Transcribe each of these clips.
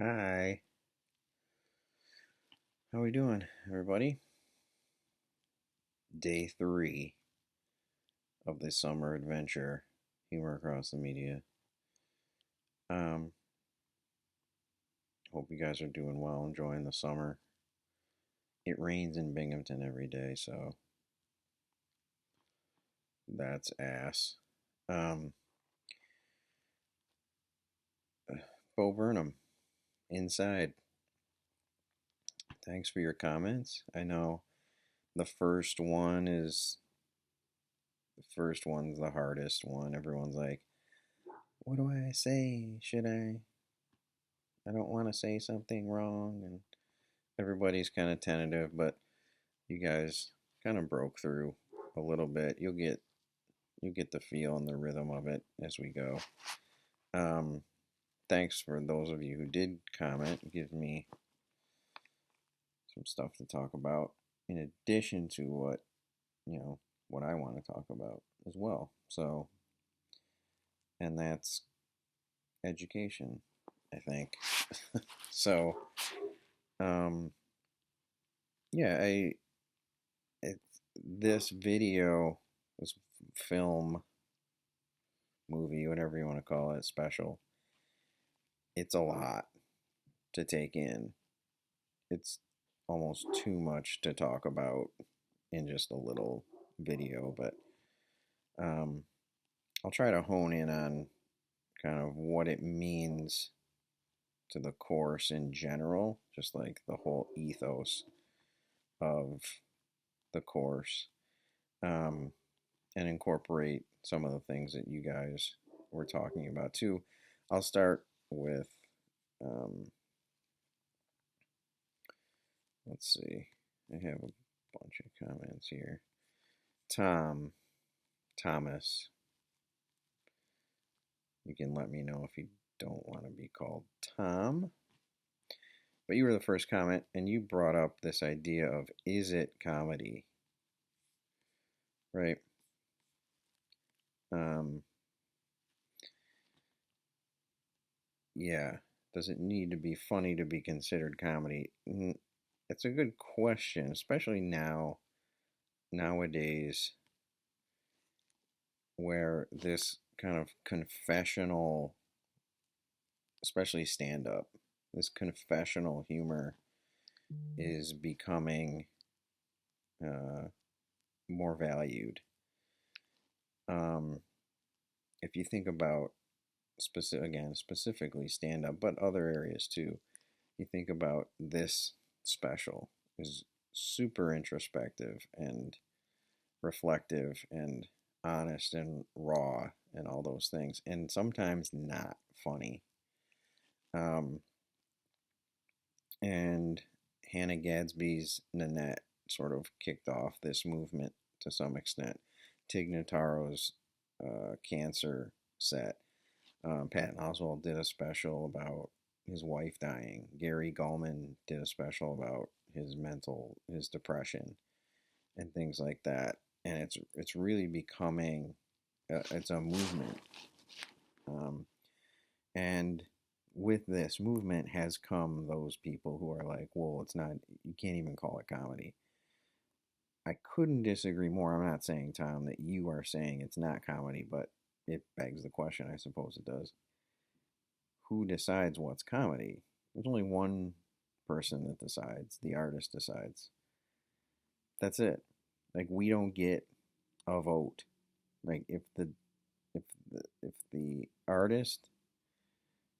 Hi, how we doing, everybody? Day three of this summer adventure, humor across the media. Um, Hope you guys are doing well, enjoying the summer. It rains in Binghamton every day, so that's ass. Um, Bo Burnham, inside. Thanks for your comments. I know the first one's the hardest one. Everyone's like, "What do I say? Should I? I don't want to say something wrong," and everybody's kind of tentative, but you guys kind of broke through a little bit. You'll get the feel and the rhythm of it as we go. Um, Thanks for those of you who did comment. It gives me some stuff to talk about in addition to what I want to talk about as well. So, and that's education, I think. So, um, yeah, it, this video, this film, movie, whatever you want to call it, special, it's a lot to take in. It's almost too much to talk about in just a little video, but um, I'll try to hone in on kind of what it means to the course in general, just like the whole ethos of the course, um, and incorporate some of the things that you guys were talking about too. I'll start with, um, let's see, I have a bunch of comments here. Thomas, you can let me know if you don't want to be called Tom. But you were the first comment, and you brought up this idea of, is it comedy? Right? Um, yeah. Does it need to be funny to be considered comedy? It's a good question, especially nowadays, where this kind of confessional, especially stand up, this confessional humor is becoming uh, more valued. Um, if you think about specifically stand up, but other areas too, you think about this special is super introspective and reflective and honest and raw and all those things, and sometimes not funny. Um, and Hannah Gadsby's Nanette sort of kicked off this movement to some extent. Tig Notaro's Cancer set. Patton Oswalt did a special about his wife dying. Gary Gulman did a special about his depression, and things like that. And it's really becoming, it's a movement. Um, and with this movement has come those people who are like, well, it's not, you can't even call it comedy. I couldn't disagree more. I'm not saying, Tom, that you are saying it's not comedy, but it begs the question, I suppose it does. Who decides what's comedy? There's only one person that decides. The artist decides. That's it. Like, we don't get a vote. Like, if the artist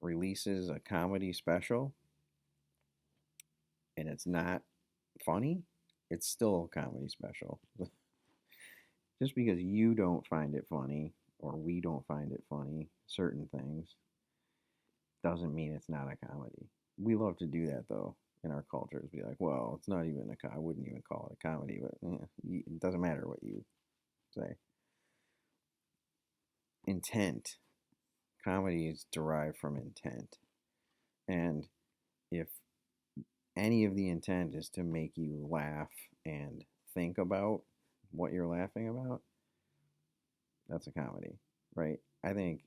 releases a comedy special and it's not funny, it's still a comedy special. Just because you don't find it funny or we don't find it funny, certain things, doesn't mean it's not a comedy. We love to do that though in our cultures. Be like, well, it's not even I wouldn't even call it a comedy, but it doesn't matter what you say. Intent. Comedy is derived from intent, and if any of the intent is to make you laugh and think about what you're laughing about, that's a comedy, right? I think,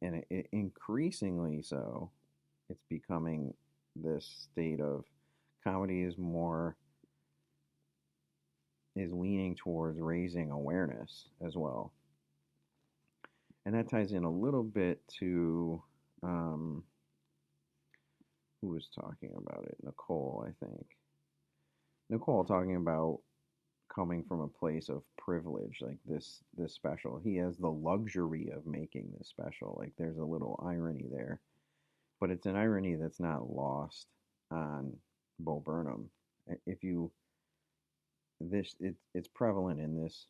and increasingly so, it's becoming this state of comedy is leaning towards raising awareness as well. And that ties in a little bit to um, who was talking about it? Nicole, I think. Nicole talking about coming from a place of privilege, like this special. He has the luxury of making this special. Like there's a little irony there, but it's an irony that's not lost on Bo Burnham. If you it's prevalent in this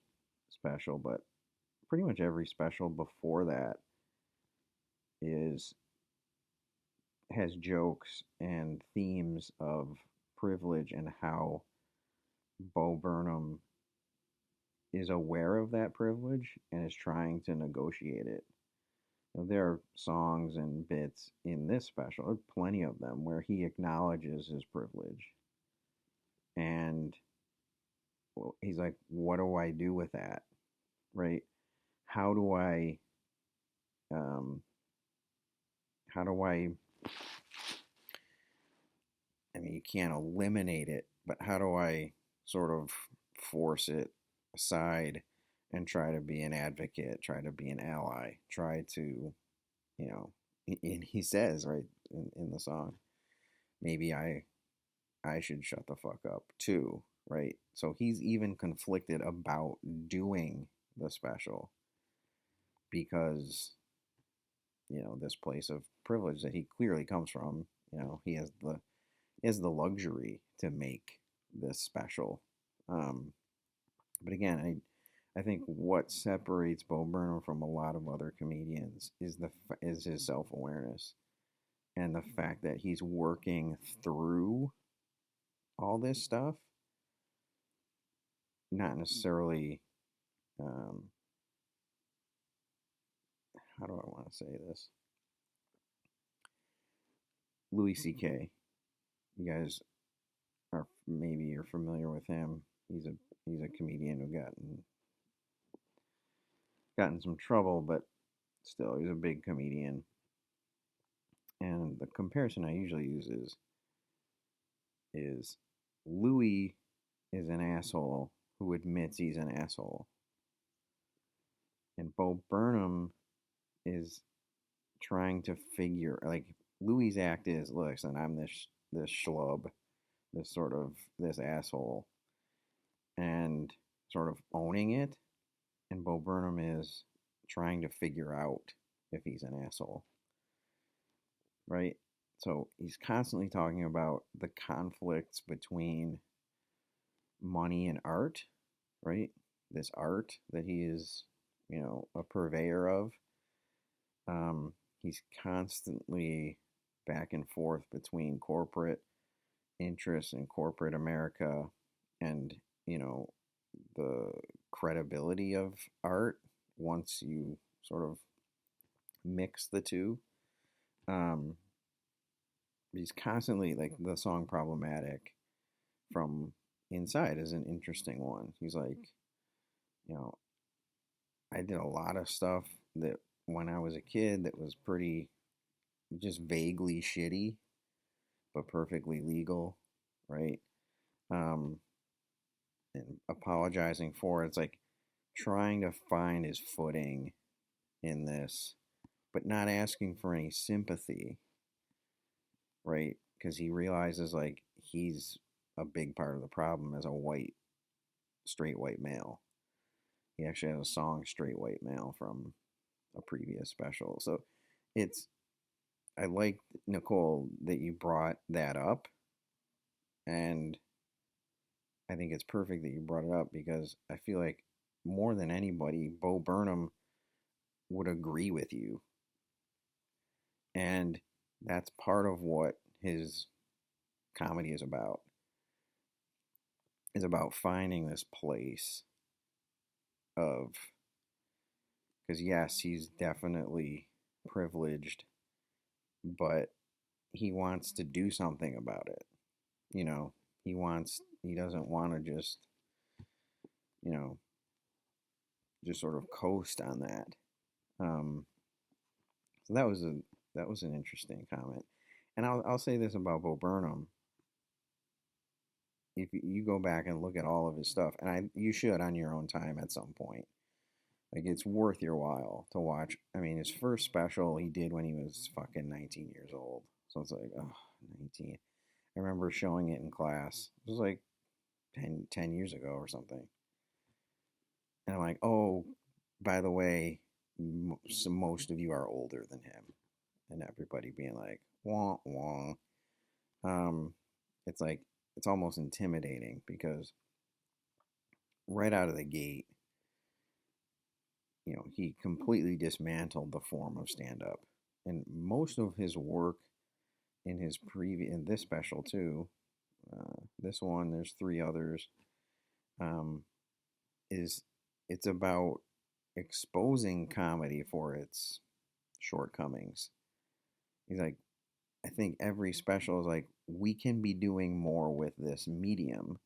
special, but pretty much every special before that is has jokes and themes of privilege and how Bo Burnham is aware of that privilege and is trying to negotiate it. You know, there are songs and bits in this special, plenty of them, where he acknowledges his privilege. And he's like, what do I do with that? Right? How do I, um, how do I mean, you can't eliminate it, but how do I sort of force it aside and try to be an advocate, try to be an ally, try to, you know, and he says, right, in the song, maybe I should shut the fuck up too, right? So he's even conflicted about doing the special because, you know, this place of privilege that he clearly comes from, you know, he has the luxury to make this special. Um, but again, I think what separates Bo Burnham from a lot of other comedians is his self awareness and the fact that he's working through all this stuff, not necessarily. Um, how do I want to say this? Louis C.K. You guys are maybe you're familiar with him. He's a comedian who got in some trouble, but still he's a big comedian. And the comparison I usually use is Louis is an asshole who admits he's an asshole, and Bo Burnham is trying to figure like Louis' act is, listen, I'm this schlub, this asshole, and sort of owning it, and Bo Burnham is trying to figure out if he's an asshole, right? So he's constantly talking about the conflicts between money and art, right? This art that he is, you know, a purveyor of. He's constantly back and forth between corporate interests and corporate America and, you know, the credibility of art once you sort of mix the two. Um, he's constantly like the song Problematic from Inside is an interesting one. He's like, you know, I did a lot of stuff that when I was a kid that was pretty just vaguely shitty, but perfectly legal, right? Um, and apologizing for it. It's like trying to find his footing in this, but not asking for any sympathy, right? Because he realizes like he's a big part of the problem as a straight white male. He actually has a song, Straight White Male, from a previous special. So it's, I like, Nicole, that you brought that up. And I think it's perfect that you brought it up because I feel like more than anybody, Bo Burnham would agree with you. And that's part of what his comedy is about finding this place of, because yes, he's definitely privileged, but he wants to do something about it. You know, he doesn't want to just, you know, just sort of coast on that. Um, so that was an interesting comment. And I'll say this about Bo Burnham: if you go back and look at all of his stuff, and you should on your own time at some point. Like it's worth your while to watch. I mean, his first special he did when he was fucking 19 years old. So it's like, oh, 19. I remember showing it in class. It was like 10 years ago or something. And I'm like, oh, by the way, most of you are older than him. And everybody being like, wah, wah. Um, it's like, it's almost intimidating because right out of the gate, he completely dismantled the form of stand up. And most of his work in in this special too, this one, there's three others, um, is it's about exposing comedy for its shortcomings. He's like, I think every special is like, we can be doing more with this medium.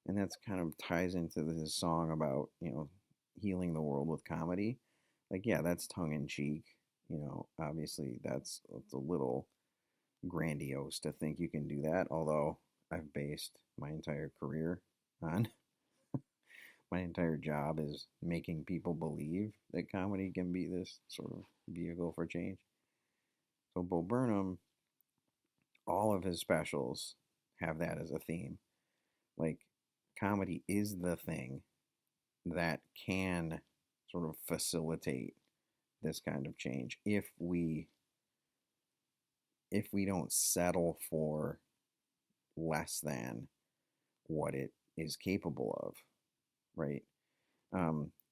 And that's kind of ties into his song about, healing the world with comedy. Like, yeah, that's tongue in cheek. Obviously it's a little grandiose to think you can do that, although I've based my entire career on my entire job is making people believe that comedy can be this sort of vehicle for change. So Bo Burnham, all of his specials have that as a theme. Like comedy is the thing that can sort of facilitate this kind of change if we don't settle for less than what it is capable of, right?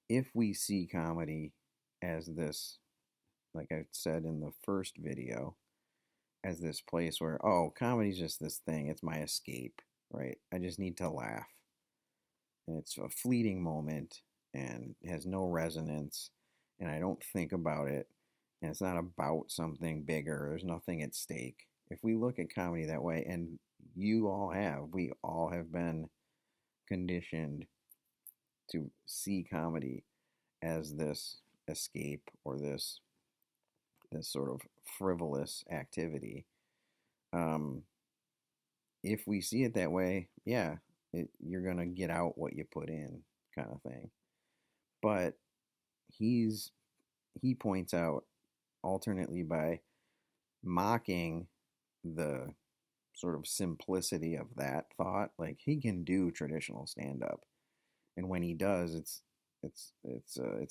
If we see comedy as this, like I said in the first video, as this place where, oh, comedy's just this thing, it's my escape, right? I just need to laugh. And it's a fleeting moment and has no resonance, and I don't think about it, and it's not about something bigger, there's nothing at stake. If we look at comedy that way, and we all have been conditioned to see comedy as this escape or this sort of frivolous activity. Um, if we see it that way, yeah, you're gonna get out what you put in, kind of thing. But he points out alternately by mocking the sort of simplicity of that thought. Like he can do traditional stand up, and when he does, it's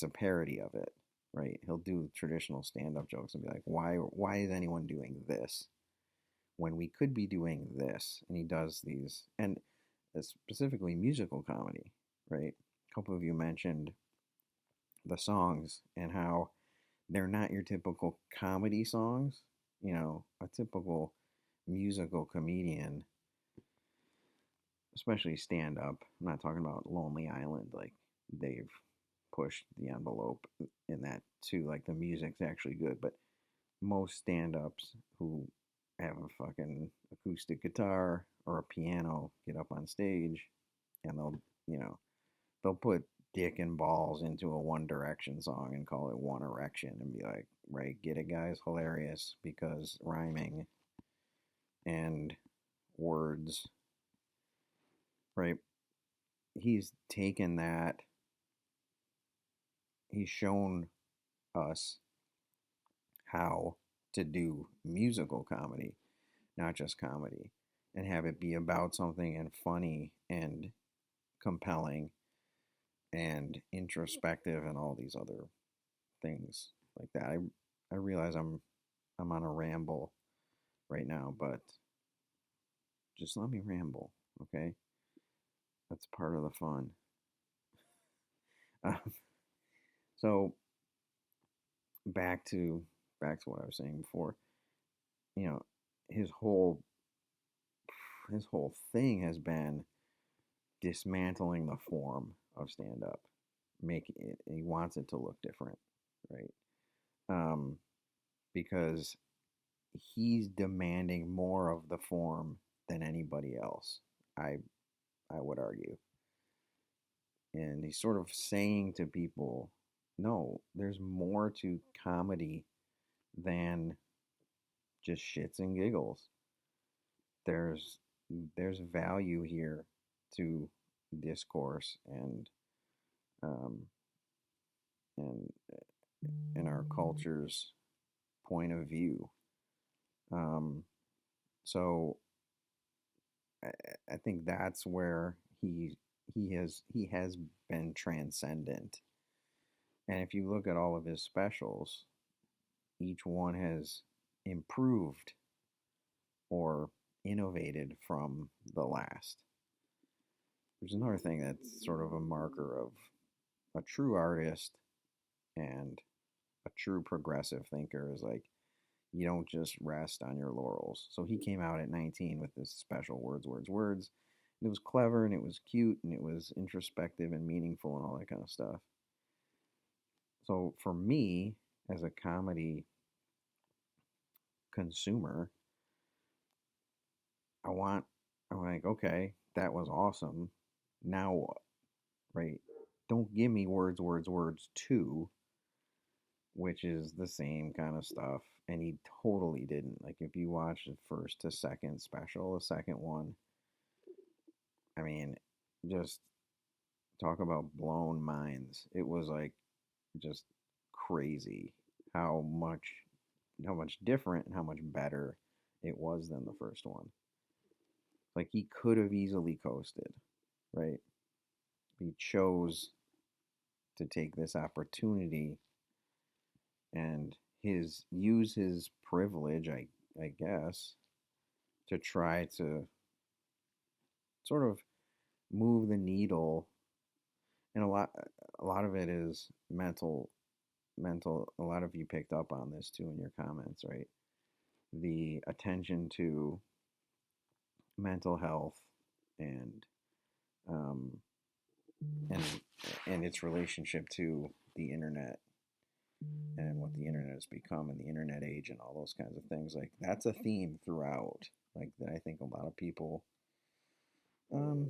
a parody of it, right? He'll do traditional stand up jokes and be like, why is anyone doing this when we could be doing this? And he does these, and specifically musical comedy, right? A couple of you mentioned the songs and how they're not your typical comedy songs. A typical musical comedian, especially stand up. I'm not talking about Lonely Island, like they've pushed the envelope in that too. Like the music's actually good, but most stand ups who have a fucking acoustic guitar or a piano get up on stage and they'll put dick and balls into a One Direction song and call it One Erection and be like, right, get it, guys, hilarious because rhyming and words, right? He's taken that, he's shown us how to do musical comedy, not just comedy, and have it be about something and funny and compelling and introspective and all these other things like that. I realize I'm on a ramble right now, but just let me ramble, okay? That's part of the fun. Um, so back to what I was saying before. You know, his whole thing has been dismantling the form of stand up, making it. He wants it to look different, right? Um, because he's demanding more of the form than anybody else. I would argue, and he's sort of saying to people, no, there's more to comedy than just shits and giggles. There's there's value here to discourse um, and in our culture's point of view. Um, so I, I think that's where he has been transcendent. And if you look at all of his specials, each one has improved or innovated from the last. There's another thing that's sort of a marker of a true artist and a true progressive thinker is like you don't just rest on your laurels. So he came out at 19 with this special words, words, words. And it was clever and it was cute and it was introspective and meaningful and all that kind of stuff. So for me, as a comedy consumer, I want, I'm like, okay, that was awesome. Now what? Right? Don't give me words, words, words two, which is the same kind of stuff. And he totally didn't. Like, if you watch the first to second special, the second one, I mean, just talk about blown minds. It was like just crazy how much how much different and how much better it was than the first one. Like he could have easily coasted, right? He chose to take this opportunity and his use his privilege, I guess, to try to sort of move the needle. And a lot of it is mental. A lot of you picked up on this too in your comments, right? The attention to mental health and um, and and its relationship to the internet and what the internet has become and the internet age and all those kinds of things. Like that's a theme throughout. Like that, I think a lot of people um,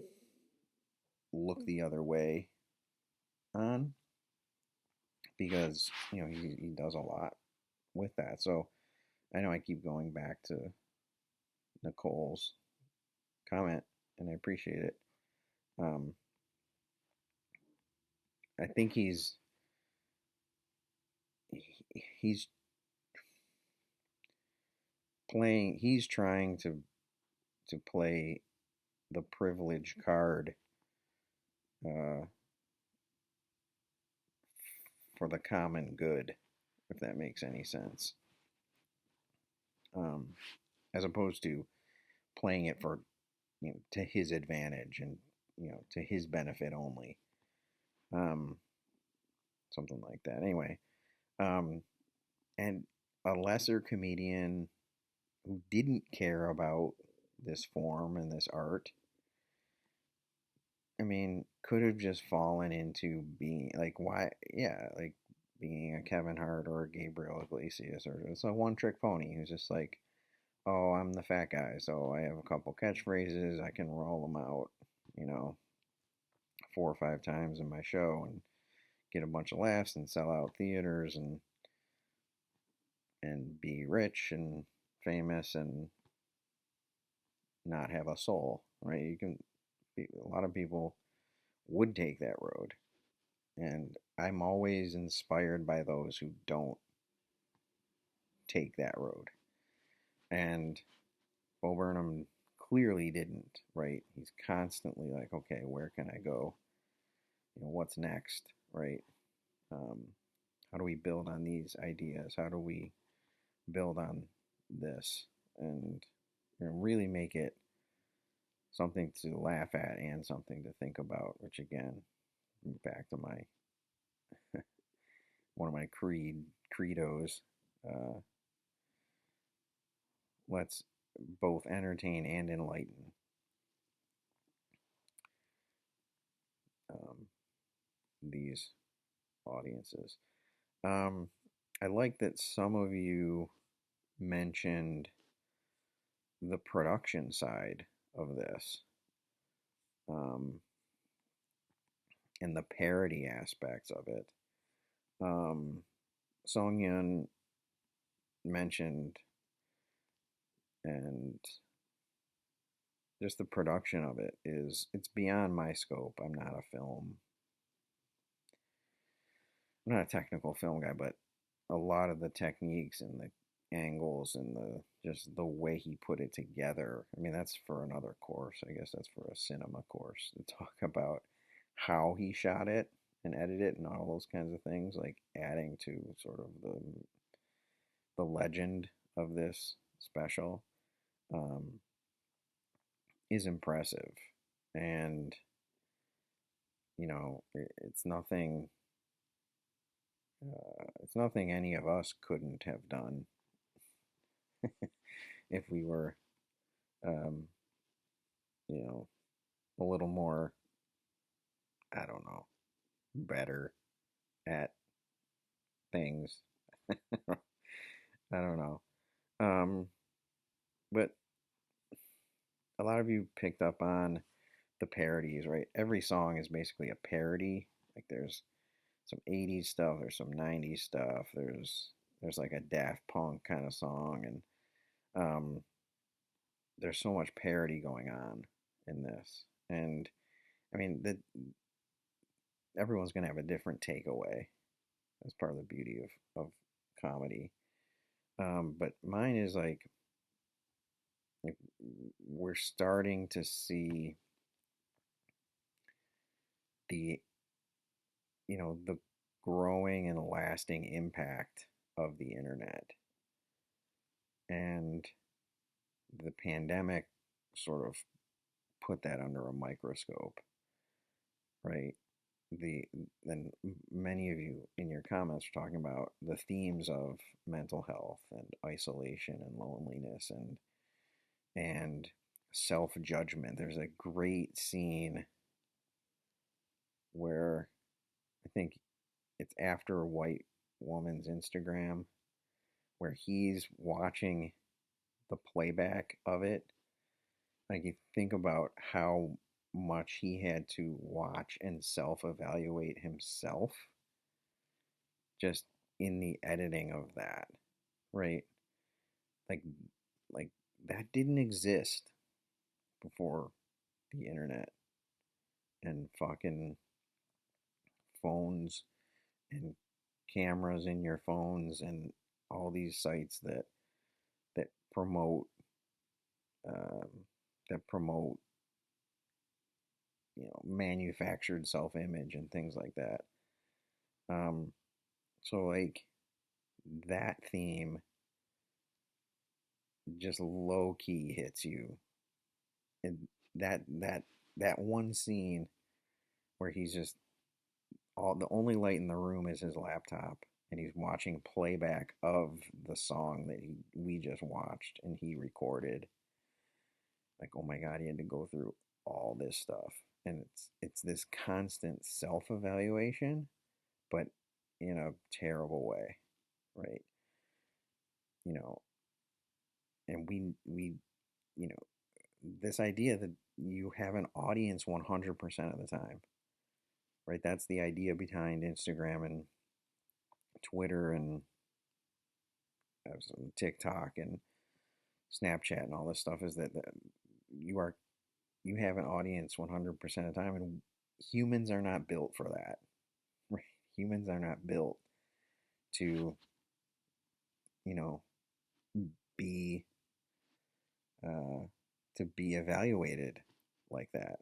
look the other way on because he does a lot with that. So I know I keep going back to Nicole's comment, and I appreciate it. Um, I think he's playing. He's trying to play the privilege card uh, for the common good, if that makes any sense, um, as opposed to playing it for to his advantage and to his benefit only, um, something like that. Anyway, um, and a lesser comedian who didn't care about this form and this art, I mean, could have just fallen into being like, why, yeah, like being a Kevin Hart or a Gabriel Iglesias, or it's a one trick pony who's just like, oh, I'm the fat guy, so I have a couple catchphrases, I can roll them out, you know, 4 or 5 times in my show and get a bunch of laughs and sell out theaters and be rich and famous and not have a soul, right? A lot of people would take that road. And I'm always inspired by those who don't take that road. And Bo Burnham clearly didn't, right? He's constantly like, okay, where can I go? What's next, right? Um, how do we build on these ideas? How do we build on this and really make it something to laugh at and something to think about? Which again, back to my one of my credos. Uh, let's both entertain and enlighten um, these audiences. Um, I like that some of you mentioned the production side of this um, and the parody aspects of it. Song Yun mentioned and just the production of it it's beyond my scope. I'm not a technical film guy, but a lot of the techniques and the angles and the just the way he put it together. I mean, that's for another course. I guess that's for a cinema course to talk about how he shot it and edited it and all those kinds of things, like adding to sort of the legend of this special, um, is impressive. And it's nothing any of us couldn't have done if we were, um, you know, a little more, I don't know, better at things. I don't know. Um, but a lot of you picked up on the parodies, right? Every song is basically a parody. Like there's some 80s stuff, there's some 90s stuff, there's like a Daft Punk kind of song, and there's so much parody going on in this. And I mean, everyone's gonna have a different takeaway. That's part of the beauty of comedy. But mine is like we're starting to see the the growing and lasting impact of the internet, and the pandemic sort of put that under a microscope, right? the then Many of you in your comments are talking about the themes of mental health and isolation and loneliness and self-judgment. There's a great scene where I think it's after a white woman's Instagram where he's watching the playback of it. Like, you think about how much he had to watch and self-evaluate himself just in the editing of that, right? Like like that didn't exist before the internet and fucking phones and cameras in your phones and all these sites that promote um, that promote manufactured self-image and things like that. Um, so like that theme just low key hits you, and that one scene where he's just the only light in the room is his laptop, and he's watching playback of the song that we just watched and he recorded. Like, oh my god, he had to go through all this stuff, and it's this constant self-evaluation, but in a terrible way, right? You know, and we you know this idea that you have an audience 100% of the time, right? That's the idea behind Instagram and Twitter and TikTok and Snapchat and all this stuff, is that you are you have an audience 100% of the time, and humans are not built for that. Right? Humans are not built to you know be uh, to be evaluated like that.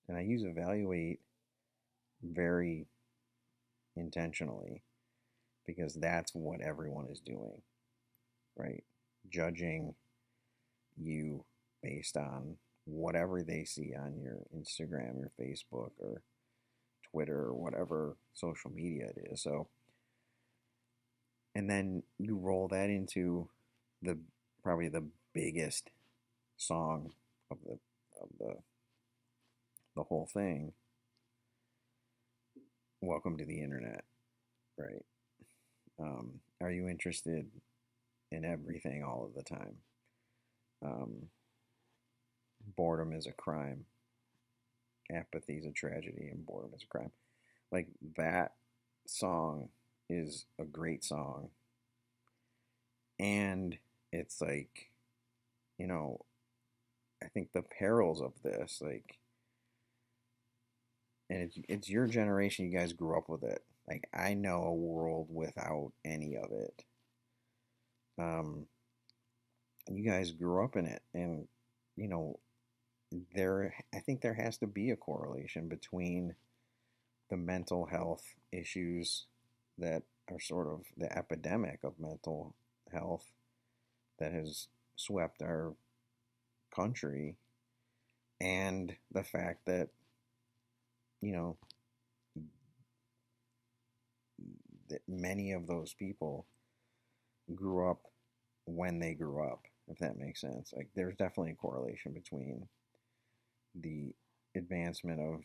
And I use evaluate very intentionally because that's what everyone is doing, right? Judging you based on whatever they see on your Instagram, your Facebook, or Twitter, or whatever social media it is. So, and then you roll that into the probably the biggest song of the whole thing. Welcome to the internet, right? Are you interested in everything all of the time? Um, Boredom is a crime. Apathy is a tragedy, and boredom is a crime. Like, that song is a great song, and it's like you know, I think the perils of this, like, and it's your generation, you guys grew up with it. Like, I know a world without any of it. Um, you guys grew up in it, and you know, I think there has to be a correlation between the mental health issues that are sort of the epidemic of mental health that has swept our country, and the fact that, you know, that many of those people grew up when they grew up, if that makes sense. Like, there's definitely a correlation between the advancement of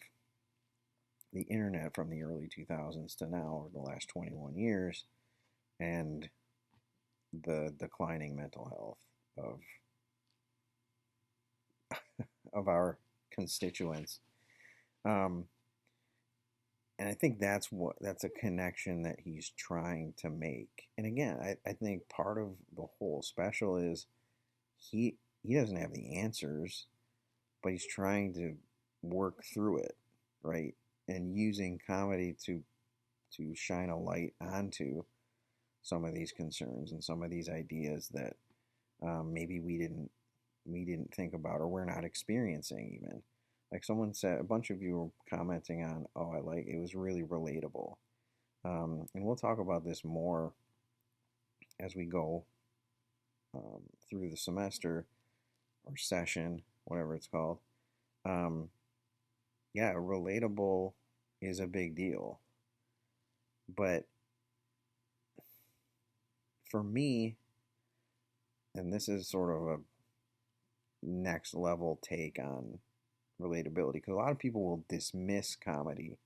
the internet from the early 2000s to now, or the last 21 years, and the declining mental health of our constituents. Um, and I think that's a connection that he's trying to make. And again, I think part of the whole special is he doesn't have the answers, but he's trying to work through it, right? And using comedy to shine a light onto some of these concerns and some of these ideas that maybe we didn't think about, or we're not experiencing even. Like someone said, a bunch of you were commenting on, oh, I like it was really relatable. And we'll talk about this more as we go through the semester or session, whatever it's called. Um, yeah, relatable is a big deal. But for me, and this is sort of a next level take on relatability, because a lot of people will dismiss comedy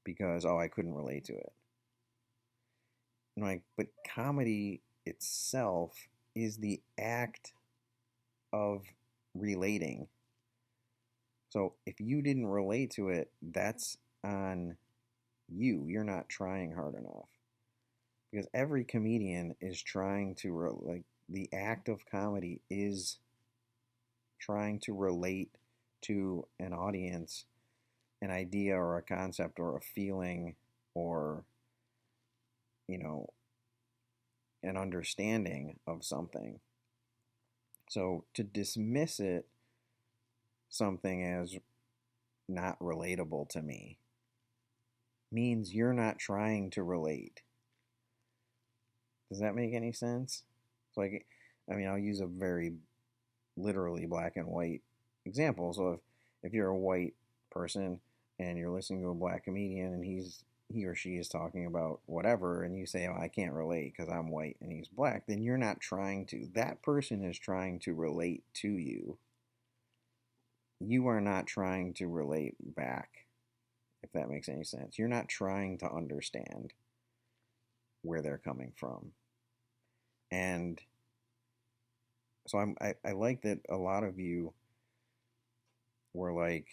because, oh, I couldn't relate to it. And like, but comedy itself is the act of relating. So if you didn't relate to it, that's on you. You're not trying hard enough. Because every comedian is trying to like the act of comedy is trying to relate to an audience an idea or a concept or a feeling or, you know, an understanding of something. So to dismiss something as not relatable to me means you're not trying to relate. Does that make any sense? So like, I mean, I'll use a very literally black and white example. So if you're a white person and you're listening to a black comedian and he or she is talking about whatever, and you say, oh, I can't relate because I'm white and he's black, then you're not trying to. That person is trying to relate to you. You are not trying to relate back, if that makes any sense. You're not trying to understand where they're coming from. And so I like that a lot of you were like,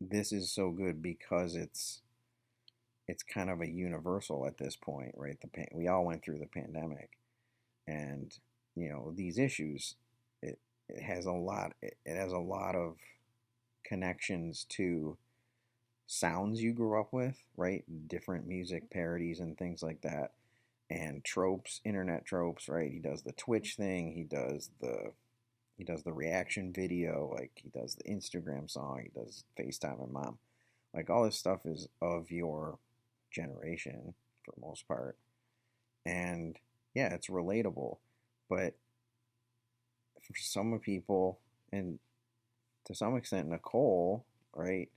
this is so good because it's kind of a universal at this point, right? We all went through the pandemic, and you know these issues. It has a lot. It has a lot of connections to sounds you grew up with, right? Different music parodies and things like that, and tropes, internet tropes, right? He does the Twitch thing. He does the reaction video, like he does the Instagram song, he does FaceTime and mom. Like all this stuff is of your generation for the most part. And yeah, it's relatable. But for some people, and to some extent Nicole, right?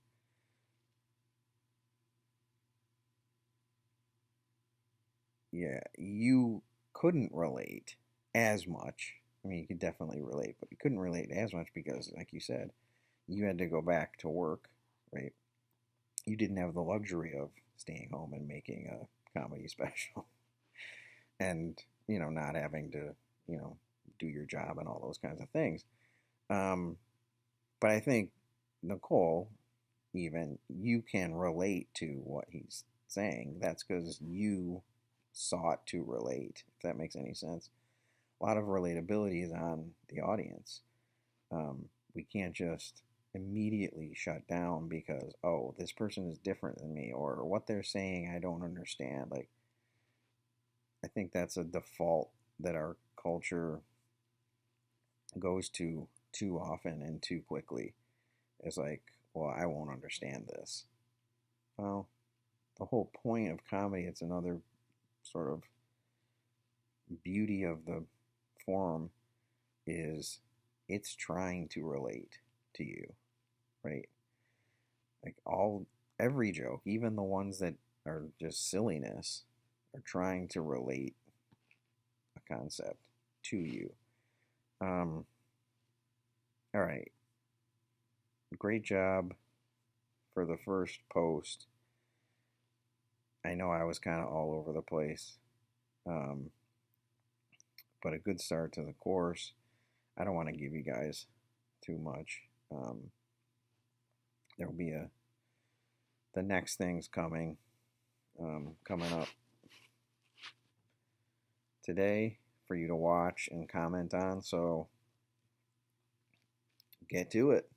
Yeah, you couldn't relate as much. I mean, you could definitely relate, but you couldn't relate as much because, like you said, you had to go back to work, right? You didn't have the luxury of staying home and making a comedy special and, you know, not having to, you know, do your job and all those kinds of things. Um, but I think Nicole, even you can relate to what he's saying. That's because you sought to relate, if that makes any sense. a lot of relatability is on the audience. We can't just immediately shut down because, oh, this person is different than me, or what they're saying I don't understand. Like, I think that's a default that our culture goes to too often and too quickly. It's like, well, I won't understand this. Well, the whole point of comedy, it's another sort of beauty of the form, is it's trying to relate to you, right? Like every joke, even the ones that are just silliness, are trying to relate a concept to you. Um, all right, great job for the first post. I know I was kind of all over the place, um, but a good start to the course. I don't want to give you guys too much. There'll be the next things coming up today for you to watch and comment on. So get to it.